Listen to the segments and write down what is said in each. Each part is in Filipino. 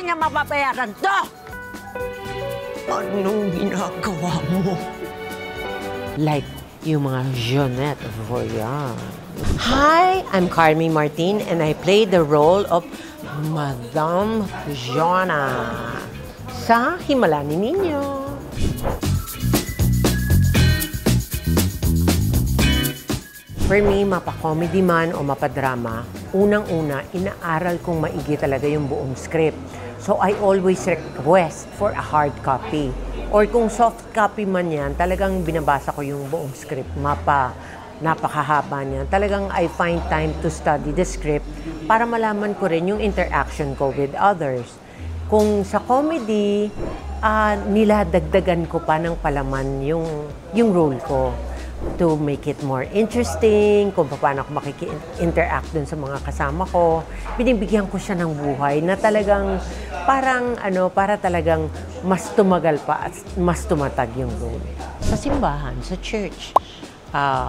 namin niya mapapayaran to! Anong ginagawa mo? Like yung mga Jeanette Voyan. Hi, I'm Carmi Martin and I play the role of Madame Jonna sa Himalayan Ninyo. For me, mapa-comedy man o mapa-drama, unang-una, inaaral kong maigi talaga yung buong script. So I always request for a hard copy. Or kung soft copy man yan, talagang binabasa ko yung buong script. Napakahaba niyan. Talagang I find time to study the script para malaman ko rin yung interaction ko with others. Kung sa comedy, niladagdagan ko pa ng palaman yung role ko to make it more interesting, kung paano ako makiki-interact dun sa mga kasama ko. Binibigyan ko siya ng buhay na talagang para talagang mas tumagal pa at mas tumatag yung role. Sa simbahan, sa church,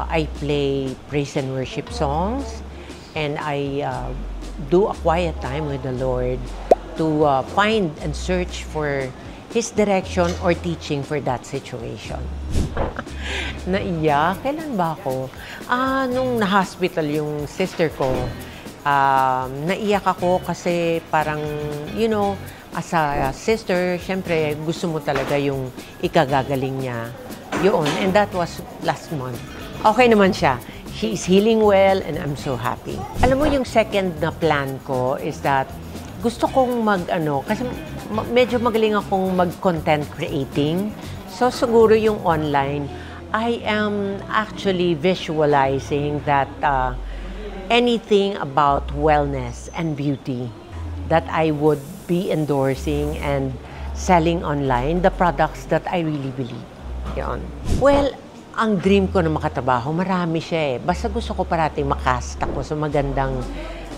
I play praise and worship songs and I do a quiet time with the Lord to find and search for His direction or teaching for that situation. Naiyak? Kailan ba ako? Nung na-hospital yung sister ko, naiyak ako kasi parang, as a sister, syempre gusto mo talaga yung ikagagaling niya. Yun, and that was last month. Okay naman siya. She is healing well and I'm so happy. Alam mo, yung second na plan ko is that gusto kong kasi medyo magaling akong mag-content creating. So siguro yung online, I am actually visualizing that anything about wellness and beauty that I would be endorsing and selling online, the products that I really believe. Yun. Well, ang dream ko na makatrabaho, marami siya eh. Basta gusto ko parating makast ako sa magandang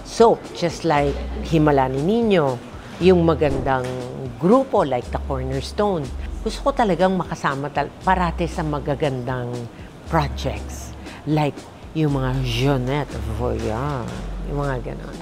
soap, just like Himalayan Ninyo, yung magandang grupo like The Cornerstone. Gusto ko talagang makasama parati sa magagandang projects like yung mga Jeanette Voyan, yung mga ganon.